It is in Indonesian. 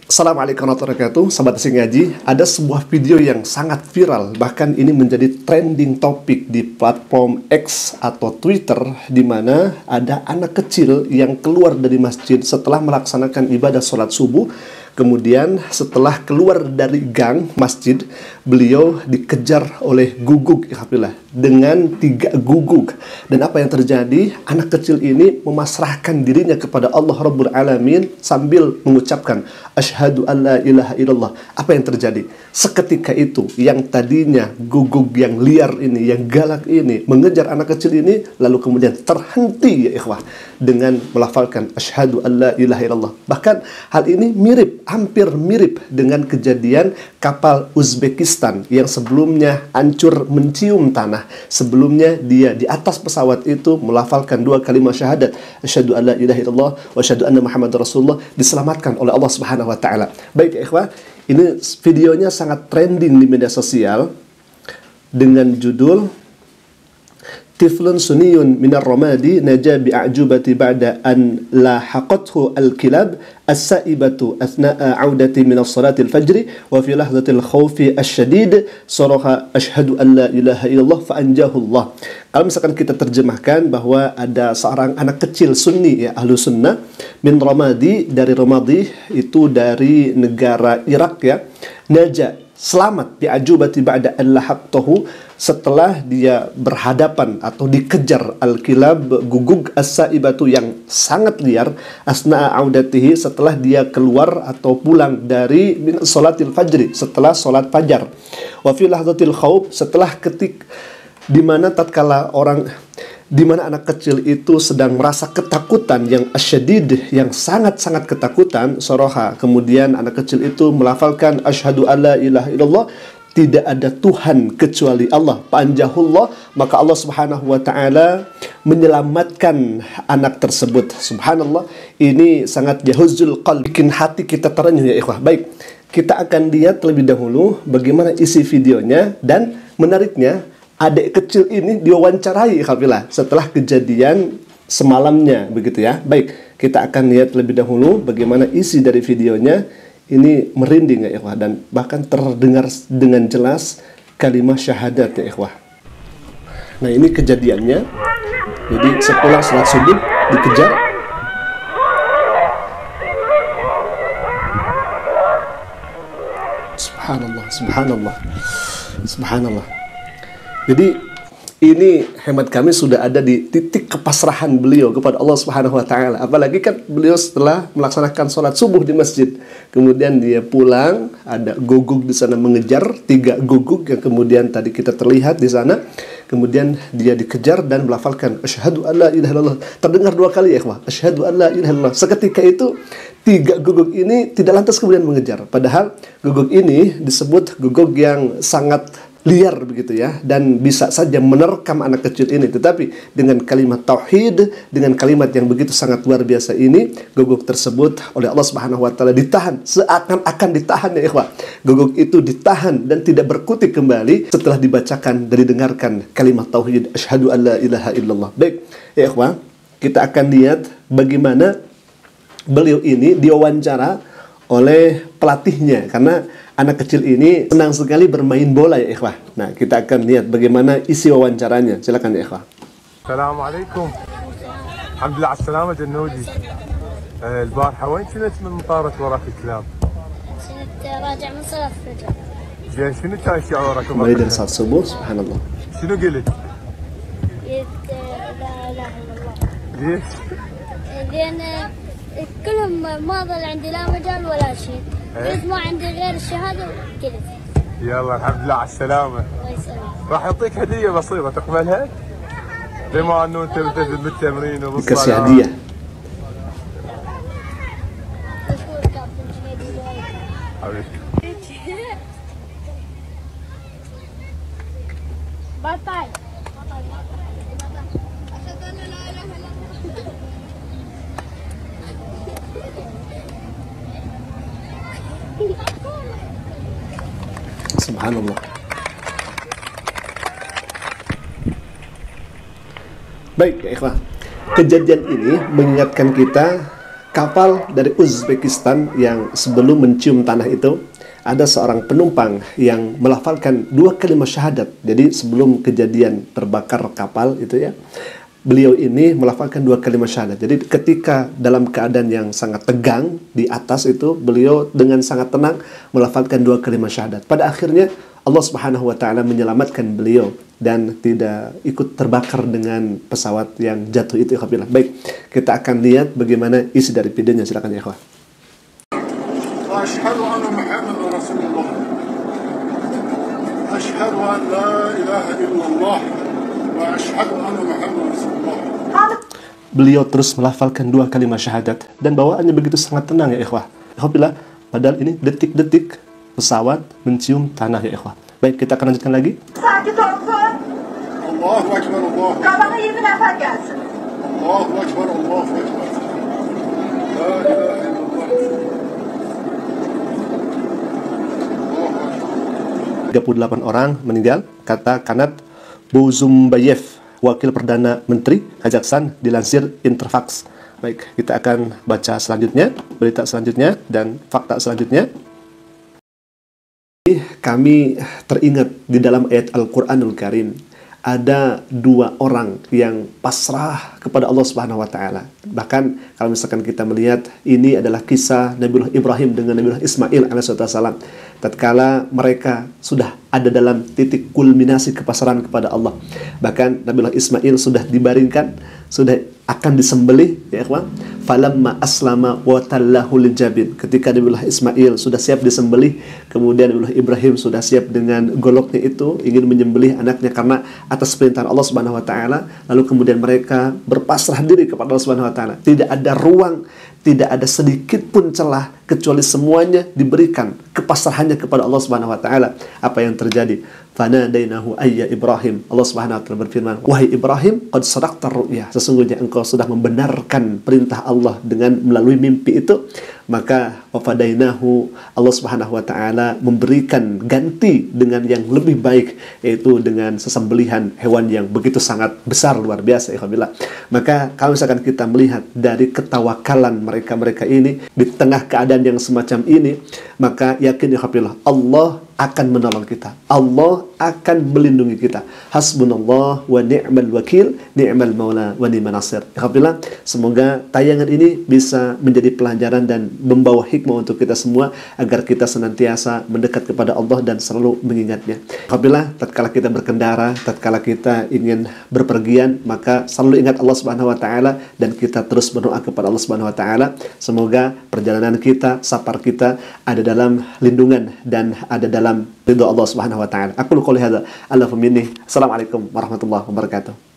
Assalamualaikum warahmatullahi wabarakatuh. Sahabat Asik Ngaji, ada sebuah video yang sangat viral, bahkan ini menjadi trending topik di platform X atau Twitter, di mana ada anak kecil yang keluar dari masjid setelah melaksanakan ibadah sholat subuh. Kemudian setelah keluar dari gang masjid, beliau dikejar oleh guguk, alhamdulillah, dengan 3 guguk. Dan apa yang terjadi? Anak kecil ini memasrahkan dirinya kepada Allah Rabbul Alamin sambil mengucapkan asyhadu an la ilaha illallah. Apa yang terjadi? Seketika itu, yang tadinya guguk yang liar ini, yang galak ini, mengejar anak kecil ini, lalu kemudian terhenti, ya ikhwah, dengan melafalkan asyhadu an la ilaha illallah. Bahkan hal ini hampir mirip dengan kejadian kapal Uzbekistan yang sebelumnya hancur mencium tanah. Sebelumnya dia di atas pesawat itu melafalkan 2 kalimat syahadat, asyhadu an la ilaha illallah wa asyhadu anna Muhammadar Rasulullah, diselamatkan oleh Allah Subhanahu wa taala. Baik ya ikhwah, ini videonya sangat trending di media sosial dengan judul Tiflun suniyun minar ramadi naja bi'ajubati ba'da an lahaqathu al-kilab as-sa'ibatu athna'a audati minas salatil fajri wa fi lahzatil khawfi asyadid saraha asyhadu an la ilaha illallah fa'anjahu Allah. Kalau misalkan kita terjemahkan bahwa ada seorang anak kecil sunni, ya, ahlu sunnah, min ramadi, dari Ramadi, itu dari negara Irak, ya, naja, selamat, bi'ajubati ba'da an lahaqtahu, setelah dia berhadapan atau dikejar al-kilab, guguk as-sa'ibatu yang sangat liar, asna'a audatihi, setelah dia keluar atau pulang dari min salatil fajri, setelah salat fajar, wa fi lahzatil khawf, setelah di mana anak kecil itu sedang merasa ketakutan yang asyadid, yang sangat-sangat ketakutan, soroha, kemudian anak kecil itu melafalkan asyhadu alla ilaha illallah, tidak ada Tuhan kecuali Allah, panjahullah, maka Allah Subhanahu wa taala menyelamatkan anak tersebut. Subhanallah, ini sangat yahuzul qalb, bikin hati kita terenyuh, ya ikhwah. Baik, kita akan lihat terlebih dahulu bagaimana isi videonya, dan menariknya, adik kecil ini diwawancarai, alhamdulillah, setelah kejadian semalamnya, begitu ya. Baik, kita akan lihat terlebih dahulu bagaimana isi dari videonya. Ini merinding, ya ikhwah, dan bahkan terdengar dengan jelas kalimat syahadat, ya ikhwah. Nah, ini kejadiannya. Jadi setelah salat subuh dikejar. Subhanallah, subhanallah, subhanallah. Jadi ini hemat kami sudah ada di titik kepasrahan beliau kepada Allah Subhanahu wa taala. Apalagi kan beliau setelah melaksanakan sholat subuh di masjid, kemudian dia pulang, ada guguk di sana mengejar, 3 guguk yang kemudian tadi kita terlihat di sana. Kemudian dia dikejar dan melafalkan asyhadu alla ilaha illallah. Terdengar 2 kali, ya ikhwah, asyhadu alla ilaha illallah. Seketika itu 3 guguk ini tidak lantas kemudian mengejar. Padahal guguk ini disebut guguk yang sangat liar, begitu ya, dan bisa saja menerkam anak kecil ini. Tetapi dengan kalimat tauhid, dengan kalimat yang begitu sangat luar biasa ini, guguk tersebut oleh Allah Subhanahu wa taala ditahan, seakan-akan ditahan, ya ikhwah. Guguk itu ditahan dan tidak berkutik kembali setelah dibacakan dan didengarkan kalimat tauhid asyhadu an la ilaha illallah. Baik, ya ikhwah, kita akan lihat bagaimana beliau ini diwawancara oleh pelatihnya, karena anak kecil ini senang sekali bermain bola, ya ikhwah. Nah, kita akan lihat bagaimana isi wawancaranya. Silakan, ya ikhwah. Assalamualaikum. Alhamdulillah ala salamah Jannudi. البارحة وين كنت من طارت وراك الكلاب؟ كنت راجع من صلاة الفجر. زين شنو كان شعورك؟ Kembali dari salat subuh, subhanallah. شنو قلت؟ قلت لا إله إلا الله. ليش؟ لأن كلهم ما ظل عندي لا مجال ولا شيء. قلت ما عندي غير الشهادة وقلت. يلا الحمد لله على السلامة. الله يسلمك. راح يعطيك هدية بسيطة تقبلها؟ بما انه انت ملتزم بالتمرين Dikasih وبالصلاة. hadiah. مشكور كابتن جنيد الوالد. حبيبي. باي. Subhanallah. Baik, ya ikhwah, kejadian ini mengingatkan kita Kapal dari Uzbekistan yang sebelum mencium tanah itu, ada seorang penumpang yang melafalkan 2 kalimat syahadat. Jadi sebelum kejadian terbakar kapal itu ya, beliau ini melafalkan 2 kalimat syahadat. Jadi ketika dalam keadaan yang sangat tegang di atas itu, beliau dengan sangat tenang melafalkan 2 kalimat syahadat. Pada akhirnya Allah Subhanahu wa taala menyelamatkan beliau dan tidak ikut terbakar dengan pesawat yang jatuh itu. Baik, kita akan lihat bagaimana isi dari videonya. Silakan ya, ikhwah. Asyhadu anna Muhammadar Rasulullah. Asyhadu an la ilaha illallah wa asyhadu anna Muhammadar Rasulullah. Beliau terus melafalkan 2 kalimat syahadat dan bawaannya begitu sangat tenang ya, ikhwah. Alhamdulillah, padahal ini detik-detik pesawat mencium tanah ya, ikhwah. Baik, kita akan lanjutkan lagi. Allahu Akbar, Allah. Allahu Akbar, Allahu Akbar. La ilaha illallah. 38 orang meninggal, kata Kanat Bozumbayev, Wakil Perdana Menteri Kazakhstan, dilansir Interfax. Baik, kita akan baca selanjutnya, berita selanjutnya, dan fakta selanjutnya. Kami teringat di dalam ayat Al-Quranul Karim, ada 2 orang yang pasrah kepada Allah Subhanahu wa taala. Bahkan kalau misalkan kita melihat, ini adalah kisah Nabiullah Ibrahim dengan Nabiullah Ismail alaihissalam. Tatkala mereka sudah ada dalam titik kulminasi kepasrahan kepada Allah. Bahkan Nabiullah Ismail sudah dibaringkan, sudah akan disembelih ya ikhwan. Falamma aslama wa tallahu lil jabin. Ketika Nabiullah Ismail sudah siap disembelih, kemudian Nabiullah Ibrahim sudah siap dengan goloknya itu ingin menyembelih anaknya karena atas perintah Allah Subhanahu wa taala, lalu kemudian mereka berpasrah diri kepada Allah Subhanahu wa taala. Tidak ada ruang, tidak ada sedikit pun celah, kecuali semuanya diberikan kepasrahannya kepada Allah Subhanahu wa taala. Apa yang terjadi? Fanadainahu ayya Ibrahim. Allah Subhanahu wa taala berfirman, "Wahai Ibrahim, qad sadaqta ru'ya." Sesungguhnya engkau sudah membenarkan perintah Allah dengan melalui mimpi itu. Maka wafadainahu, Allah Subhanahu wa taala memberikan ganti dengan yang lebih baik, yaitu dengan sesembelihan hewan yang begitu sangat besar, luar biasa ikhwabillah. Maka kalau misalkan kita melihat dari ketawakalan mereka ini di tengah keadaan yang semacam ini, maka yakin ikhwabillah, Allah akan menolong kita. Allah akan melindungi kita. Hasbunallah wa ni'mal wakil, ni'mal maula wa ni'man nasir. Alhamdulillah, semoga tayangan ini bisa menjadi pelajaran dan membawa hikmah untuk kita semua agar kita senantiasa mendekat kepada Allah dan selalu mengingatnya. Alhamdulillah, tatkala kita berkendara, tatkala kita ingin berpergian, maka selalu ingat Allah Subhanahu wa taala dan kita terus berdoa kepada Allah Subhanahu wa taala. Semoga perjalanan kita, safar kita ada dalam lindungan dan ada dalam ridho Allah Subhanahu wa taala. Aku qouli hadza, Assalamualaikum warahmatullahi wabarakatuh.